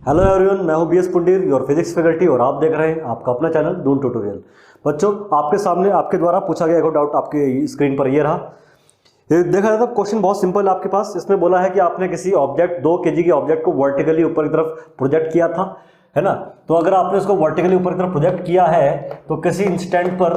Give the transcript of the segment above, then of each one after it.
Hello everyone, मैं हूं BS Pundir, your physics faculty, और आप देख रहे हैं आपका अपना चैनल दून ट्यूटोरियल। बच्चों, आपके सामने आपके द्वारा पूछा गया एक डाउट आपके स्क्रीन पर ये रहा। ये देखा जाए तो क्वेश्चन बहुत सिंपल है आपके पास। इसमें बोला है कि आपने किसी ऑब्जेक्ट 2 kg के ऑब्जेक्ट को वर्टिकली ऊपर की तरफ प्रोजेक्ट किया था, है ना। तो अगर आपने इसको वर्टिकली ऊपर की तरफ प्रोजेक्ट किया है तो किसी इंस्टेंट पर,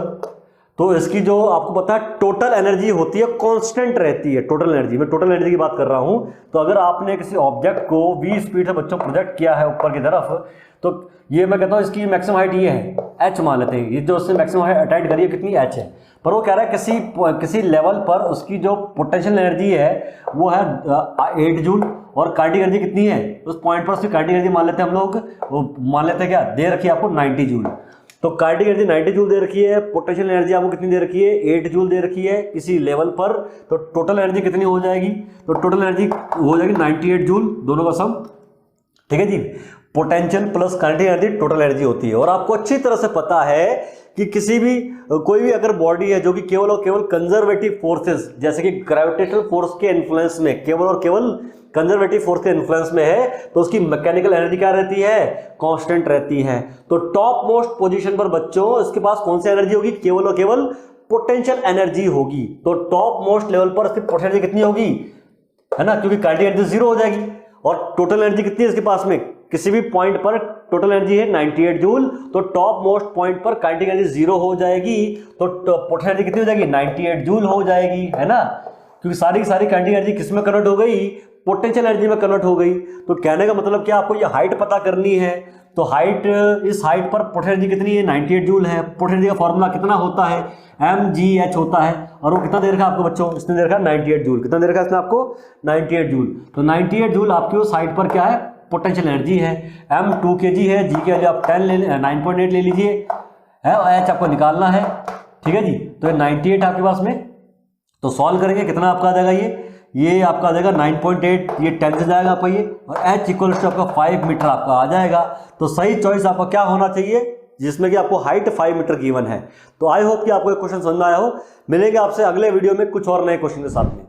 तो इसकी जो आपको पता है टोटल एनर्जी होती है कांस्टेंट रहती है। टोटल एनर्जी, मैं टोटल एनर्जी की बात कर रहा हूं। तो अगर आपने किसी ऑब्जेक्ट को v स्पीड से बच्चों प्रोजेक्ट किया है ऊपर की तरफ, तो ये मैं कहता हूं इसकी मैक्सिमम हाइट ये है h मान लेते हैं। ये जो उससे मैक्सिमम हाइट अटैच करिए कितनी h है, पर वो कह रहा है किसी लेवल पर उसकी जो पोटेंशियल एनर्जी है वो है 8 जूल, और काइनेटिक एनर्जी कितनी है उस पॉइंट पर। उसकी काइनेटिक एनर्जी मान लेते हैं हम लोग, वो मान लेते हैं क्या दे रखी है आपको 90 जूल। तो काइनेटिक एनर्जी 90 जूल दे रखी है, पोटेंशियल एनर्जी आपको कितनी दे रखी है 8 जूल दे रखी है किसी लेवल पर। तो टोटल एनर्जी कितनी हो जाएगी, तो टोटल एनर्जी हो जाएगी 98 जूल, दोनों का सम। ठीक है जी, potential plus kinetic energy total energy होती है। और आपको अच्छी तरह से पता है कि किसी भी कोई भी अगर बॉडी है जो कि केवल और केवल कंजर्वेटिव फोर्सेस जैसे कि ग्रेविटेशनल फोर्स के इन्फ्लुएंस में, केवल और केवल कंजर्वेटिव फोर्स के इन्फ्लुएंस में है, तो उसकी मैकेनिकल एनर्जी क्या रहती है, कांस्टेंट रहती है। तो टॉप मोस्ट पोजीशन पर बच्चों इसके पास कौन सी एनर्जी होगी, केवल और केवल पोटेंशियल एनर्जी होगी। तो टॉप मोस्ट लेवल पर इसकी पोटेंशियल एनर्जी कितनी होगी, है ना, क्योंकि काइनेटिक एनर्जी जीरो हो जाएगी। और टोटल एनर्जी कितनी है इसके पास में, किसी भी पॉइंट पर टोटल एनर्जी है 98 जूल, तो टॉप मोस्ट पॉइंट पर काइनेटिक एनर्जी जीरो हो जाएगी, तो पोटेंशियल एनर्जी कितनी हो जाएगी 98 जूल हो जाएगी, है ना। क्योंकि सारी की सारी काइनेटिक एनर्जी किस में कन्वर्ट हो गई, पोटेंशियल एनर्जी में कन्वर्ट हो गई। तो कहने का मतलब क्या, आपको ये हाइट पता करनी है। तो हाइट, इस हाइट पर पोटेंशियल एनर्जी कितनी है 98 जूल है। पोटेंशियल एनर्जी का फॉर्मूला कितना होता है, mgh होता है, और वो कितना दे रखा है आपको बच्चों, इसने दे रखा है 98 जूल। कितना दे रखा है इसने आपको 98 जूल। तो 98 जूल आपकी उस हाइट पर क्या है, पोटेंशियल एनर्जी है। m 2 kg है, g की वैल्यू आप 9.8 ले लीजिए, है, और h आपको निकालना है। ठीक है जी, तो 98 आपके पास में, तो सॉल्व करेंगे कितना आपका आ जाएगा, ये आपका आ जाएगा 9.8, ये 10 से जाएगा आपका ये, और h इक्वल्स टू आपका 5 मीटर आपका आ जाएगा। तो सही चॉइस आपका क्या होना चाहिए, जिसमें कि आपको हाइट 5 मीटर गिवन है। तो आई होप कि आपको ये क्वेश्चन समझ में आया हो। मिलेंगे आपसे अगले वीडियो में कुछ और नए क्वेश्चन के साथ में।